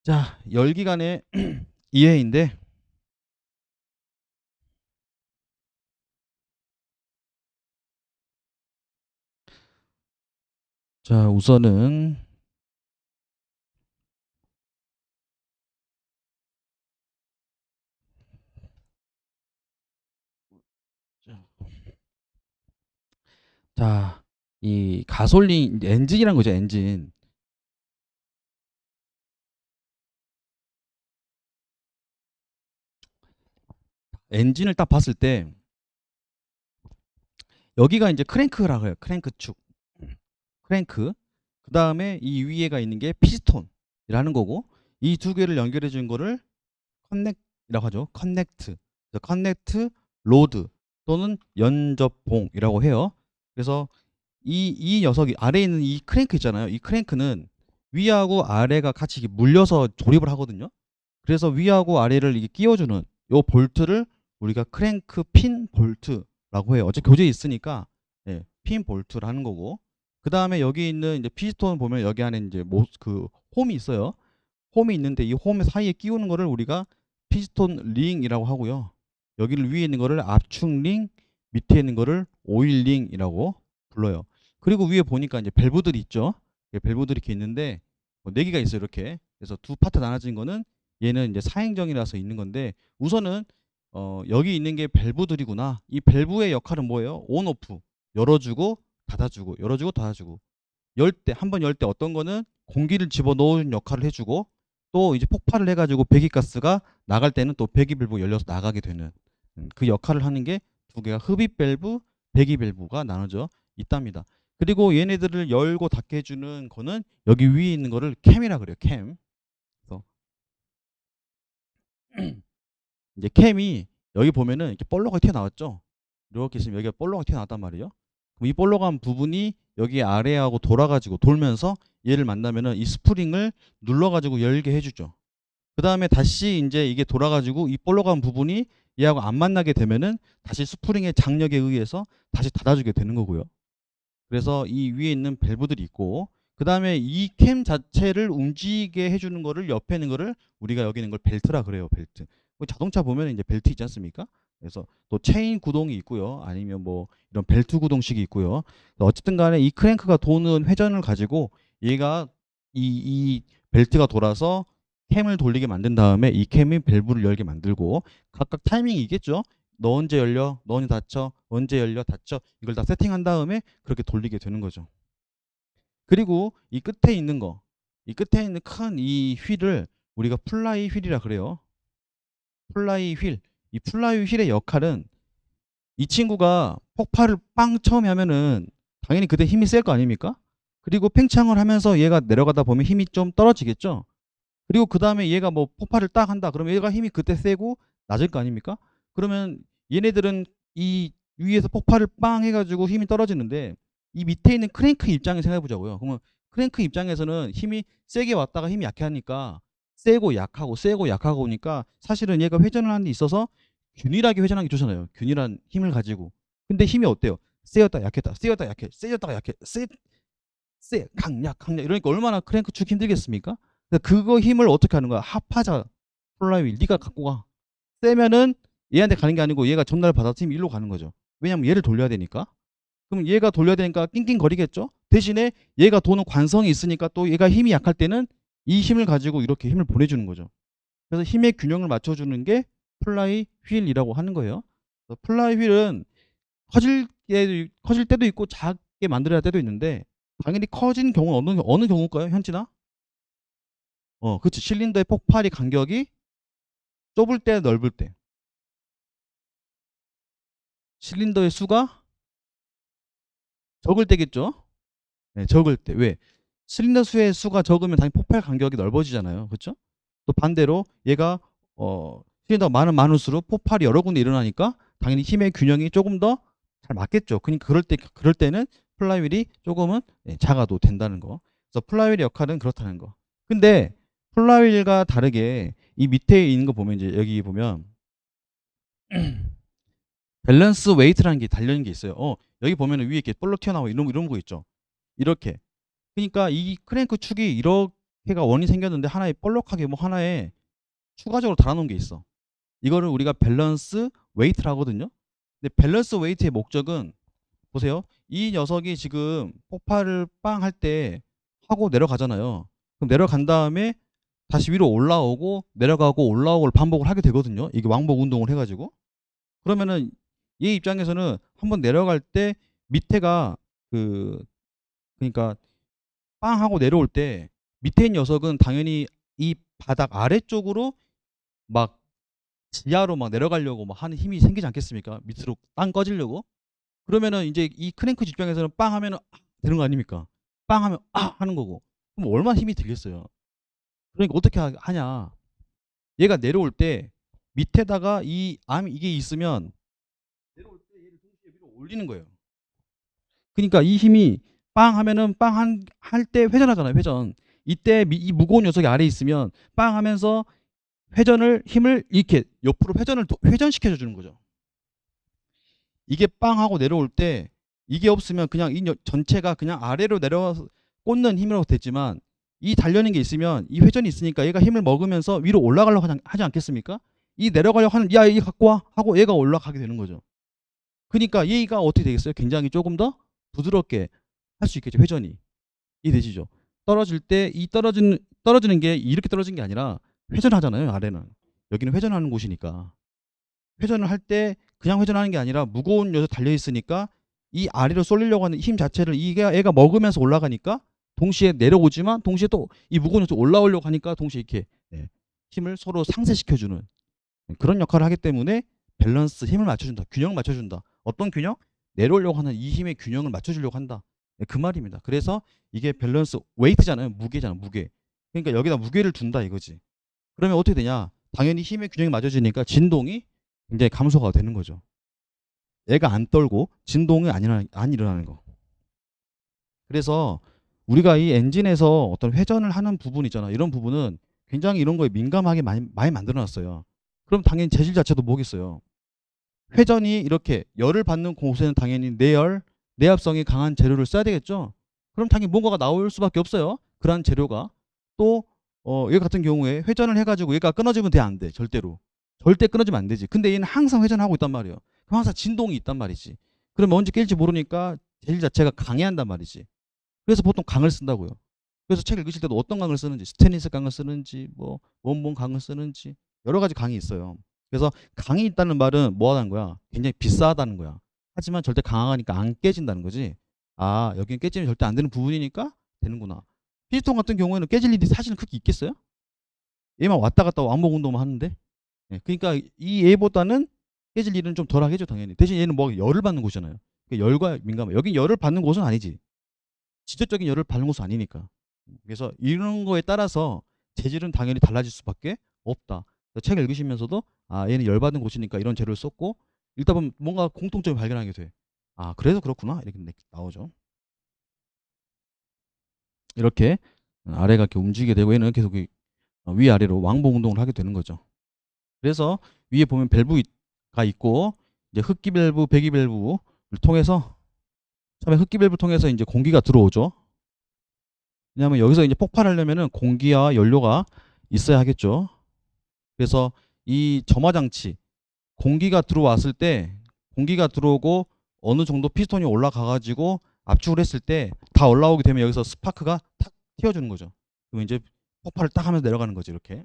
자, 열기관의 이해인데, 자, 우선은 자, 이 가솔린 엔진이란 거죠, 엔진. 엔진을 딱 봤을 때 여기가 이제 크랭크라고 해요. 크랭크 축. 크랭크. 그다음에 이 위에가 있는 게 피스톤이라는 거고, 이 두 개를 연결해 준 거를 커넥이라고 하죠. 커넥트. 커넥트 로드 또는 연접봉이라고 해요. 그래서 이 녀석이 아래에 있는 이 크랭크 있잖아요. 이 크랭크는 위하고 아래가 같이 물려서 조립을 하거든요. 그래서 위하고 아래를 이게 끼워주는 요 볼트를 우리가 크랭크 핀 볼트라고 해요. 어차피 교재에 있으니까 예, 핀 볼트라는 거고. 그 다음에 여기 있는 이제 피스톤 보면 여기 안에 이제 그 홈이 있어요. 홈이 있는데 이 홈 사이에 끼우는 거를 우리가 피스톤 링이라고 하고요. 여기를 위에 있는 거를 압축 링, 밑에 있는 거를 오일 링이라고 불러요. 그리고 위에 보니까 이제 밸브들이 있죠. 밸브들이 이렇게 있는데 뭐 4개가 있어요. 이렇게. 그래서 두 파트 나눠진 거는 얘는 이제 사행정이라서 있는 건데 우선은 여기 있는 게 밸브들이구나. 이 밸브의 역할은 뭐예요? 온 오프. 열어주고 닫아주고 열어주고 닫아주고. 열 때 한 번 열 때 어떤 거는 공기를 집어넣는 역할을 해주고 또 이제 폭발을 해가지고 배기가스가 나갈 때는 또 배기 밸브 열려서 나가게 되는 그 역할을 하는 게 두 개가 흡입 밸브, 배기 밸브가 나눠져 있답니다. 그리고 얘네들을 열고 닫게 해주는 거는 여기 위에 있는 거를 캠이라 그래요. 캠. 그래서 이제 캠이 여기 보면은 이렇게 볼로가 튀어나왔죠. 이렇게 있으면 여기가 볼로가 튀어나왔단 말이에요. 그럼 이 볼로간 부분이 여기 아래하고 돌아가지고 돌면서 얘를 만나면은 이 스프링을 눌러가지고 열게 해주죠. 그 다음에 다시 이제 이게 돌아가지고 이 볼로간 부분이 얘하고 안 만나게 되면은 다시 스프링의 장력에 의해서 다시 닫아주게 되는 거고요. 그래서 이 위에 있는 밸브들이 있고 그 다음에 이 캠 자체를 움직이게 해주는 거를 옆에 있는 거를 우리가 여기 있는 걸 벨트라 그래요. 벨트. 자동차 보면 이제 벨트 있지 않습니까? 그래서 또 체인 구동이 있고요. 아니면 뭐 이런 벨트 구동식이 있고요. 어쨌든 간에 이 크랭크가 도는 회전을 가지고 얘가 이 벨트가 돌아서 캠을 돌리게 만든 다음에 이 캠이 밸브를 열게 만들고 각각 타이밍이 있겠죠. 너 언제 열려? 너 언제 닫혀? 언제 열려? 닫혀? 이걸 다 세팅한 다음에 그렇게 돌리게 되는 거죠. 그리고 이 끝에 있는 거, 이 끝에 있는 큰 이 휠을 우리가 플라이 휠이라 그래요. 플라이 휠. 이 플라이 휠의 역할은 이 친구가 폭발을 빵 처음에 하면은 당연히 그때 힘이 셀 거 아닙니까? 그리고 팽창을 하면서 얘가 내려가다 보면 힘이 좀 떨어지겠죠? 그리고 그 다음에 얘가 뭐 폭발을 딱 한다. 그러면 얘가 힘이 그때 세고 낮을 거 아닙니까? 그러면 얘네들은 이 위에서 폭발을 빵 해가지고 힘이 떨어지는데 이 밑에 있는 크랭크 입장을 생각해 보자고요. 그러면 크랭크 입장에서는 힘이 세게 왔다가 힘이 약해 하니까 세고 약하고 오니까 사실은 얘가 회전을 하는 데 있어서 균일하게 회전하기 좋잖아요. 균일한 힘을 가지고. 근데 힘이 어때요? 세였다 약했다 세였다 약해 세였다가 약해 강약 이러니까 얼마나 크랭크 축 힘들겠습니까? 그거 힘을 어떻게 하는 거야? 합하자. 플라이휠 네가 갖고 가. 세면은 얘한테 가는 게 아니고 얘가 전달 받아서 힘이 일로 가는 거죠. 왜냐면 얘를 돌려야 되니까. 그럼 얘가 돌려야 되니까 낑낑거리겠죠. 대신에 얘가 도는 관성이 있으니까 또 얘가 힘이 약할 때는 이 힘을 가지고 이렇게 힘을 보내주는 거죠. 그래서 힘의 균형을 맞춰주는 게 플라이 휠이라고 하는 거예요. 플라이 휠은 커질 때도 있고 작게 만들어야 할 때도 있는데 당연히 커진 경우는 어느 경우일까요? 현진아? 그치. 실린더의 폭발이 간격이 좁을 때, 넓을 때. 실린더의 수가 적을 때겠죠? 네, 적을 때. 왜? 실린더 수의 수가 적으면 당연히 폭발 간격이 넓어지잖아요. 그렇죠? 또 반대로 얘가 실린더가 많을수록 폭발이 여러 군데 일어나니까 당연히 힘의 균형이 조금 더 잘 맞겠죠. 그러니까 그럴 때는 플라이휠이 조금은 작아도 된다는 거. 그래서 플라이휠의 역할은 그렇다는 거. 근데 플라이휠과 다르게 이 밑에 있는 거 보면 이제 여기 보면 밸런스 웨이트라는 게 달려있는 게 있어요. 여기 보면 위에 이렇게 볼록 튀어나오고 이런 거 있죠. 이렇게. 그러니까 이 크랭크 축이 이렇게 이렇게가 원이 생겼는데 하나에 볼록하게 뭐 하나에 추가적으로 달아놓은 게 있어. 이거를 우리가 밸런스 웨이트를 하거든요. 근데 밸런스 웨이트의 목적은 보세요. 이 녀석이 지금 폭발을 빵 할 때 하고 내려가잖아요. 그럼 내려간 다음에 다시 위로 올라오고 내려가고 올라오고를 반복을 하게 되거든요. 이게 왕복 운동을 해가지고. 그러면은 얘 입장에서는 한번 내려갈 때 밑에가 그 그러니까 빵 하고 내려올 때 밑에 있는 녀석은 당연히 이 바닥 아래쪽으로 막 지하로 막 내려가려고 막 하는 힘이 생기지 않겠습니까? 밑으로 빵 꺼지려고. 그러면은 이제 이 크랭크 입장에서는 빵 하면은 되는 거 아닙니까? 빵 하면 하는 거고. 그럼 얼마나 힘이 들겠어요. 그러니까 어떻게 하냐? 얘가 내려올 때 밑에다가 이 암 이게 있으면 내려올 때 얘를 동시에 위로 올리는 거예요. 그러니까 이 힘이 빵 하면은 빵 할 때 회전하잖아요. 회전. 이때 이 무거운 녀석이 아래에 있으면 빵 하면서 회전을 힘을 이렇게 옆으로 회전시켜 주는 거죠. 이게 빵 하고 내려올 때 이게 없으면 그냥 이 전체가 그냥 아래로 내려와서 꽂는 힘이라고 됐지만 이 달려있는 게 있으면 이 회전이 있으니까 얘가 힘을 먹으면서 위로 올라가려고 하지 않겠습니까? 이 내려가려고 하는 야 얘 갖고 와 하고 얘가 올라가게 되는 거죠. 그러니까 얘가 어떻게 되겠어요? 굉장히 조금 더 부드럽게 할 수 있겠죠. 회전이. 이해되시죠? 떨어질 때 이 떨어지는 게 이렇게 떨어진 게 아니라 회전하잖아요. 아래는. 여기는 회전하는 곳이니까. 회전을 할 때 그냥 회전하는 게 아니라 무거운 녀석 달려 있으니까 이 아래로 쏠리려고 하는 힘 자체를 얘가 먹으면서 올라가니까 동시에 내려오지만 동시에 또 이 무거운 녀석 올라오려고 하니까 동시에 이렇게 힘을 서로 상쇄시켜주는 그런 역할을 하기 때문에 밸런스 힘을 맞춰준다. 균형을 맞춰준다. 어떤 균형? 내려오려고 하는 이 힘의 균형을 맞춰주려고 한다. 그 말입니다. 그래서 이게 밸런스 웨이트잖아요. 무게잖아. 무게. 그러니까 여기다 무게를 둔다 이거지. 그러면 어떻게 되냐? 당연히 힘의 균형이 맞아지니까 진동이 굉장히 감소가 되는 거죠. 얘가 안 떨고 진동이 안 일어나는 거. 그래서 우리가 이 엔진에서 어떤 회전을 하는 부분 있잖아. 이런 부분은 굉장히 이런 거에 민감하게 많이 만들어놨어요. 그럼 당연히 재질 자체도 뭐겠어요. 회전이 이렇게 열을 받는 곳에는 당연히 내압성이 강한 재료를 써야 되겠죠. 그럼 당연히 뭔가가 나올 수밖에 없어요. 그러한 재료가. 또 얘 같은 경우에 회전을 해가지고 얘가 끊어지면 돼 안 돼. 절대로. 절대 끊어지면 안 되지. 근데 얘는 항상 회전하고 있단 말이에요. 그럼 항상 진동이 있단 말이지. 그러면 언제 깰지 모르니까 재질 자체가 강해야 한단 말이지. 그래서 보통 강을 쓴다고요. 그래서 책 읽으실 때도 어떤 강을 쓰는지 스테인리스 강을 쓰는지 뭐 원본 강을 쓰는지 여러 가지 강이 있어요. 그래서 강이 있다는 말은 뭐 하는 거야? 굉장히 비싸다는 거야. 하지만 절대 강하니까 안 깨진다는 거지. 아, 여기는 깨지면 절대 안 되는 부분이니까 되는구나. 피스톤 같은 경우에는 깨질 일이 사실은 크게 있겠어요? 얘만 왔다 갔다 왕복 운동만 하는데. 그러니까 이 얘보다는 깨질 일은 좀 덜 하겠죠, 당연히. 대신 얘는 뭐 열을 받는 곳이잖아요. 그러니까 열과 민감해. 여긴 열을 받는 곳은 아니지. 직접적인 열을 받는 곳은 아니니까. 그래서 이런 거에 따라서 재질은 당연히 달라질 수밖에 없다. 책을 읽으시면서도 아 얘는 열받는 곳이니까 이런 재료를 썼고 읽다 보면 뭔가 공통점을 발견하게 돼. 아 그래서 그렇구나 이렇게 나오죠. 이렇게 아래가 이렇게 움직이게 되고 얘는 계속 위아래로 왕복 운동을 하게 되는 거죠. 그래서 위에 보면 밸브가 있고 이제 흡기 밸브, 배기 밸브를 통해서 처음에 흡기 밸브 통해서 이제 공기가 들어오죠. 왜냐하면 여기서 이제 폭발하려면은 공기와 연료가 있어야 하겠죠. 그래서 이 점화 장치 공기가 들어왔을 때 공기가 들어오고 어느 정도 피스톤이 올라가 가지고 압축을 했을 때 다 올라오게 되면 여기서 스파크가 탁 튀어주는 거죠. 그러면 이제 폭발을 딱 하면서 내려가는 거죠. 이렇게.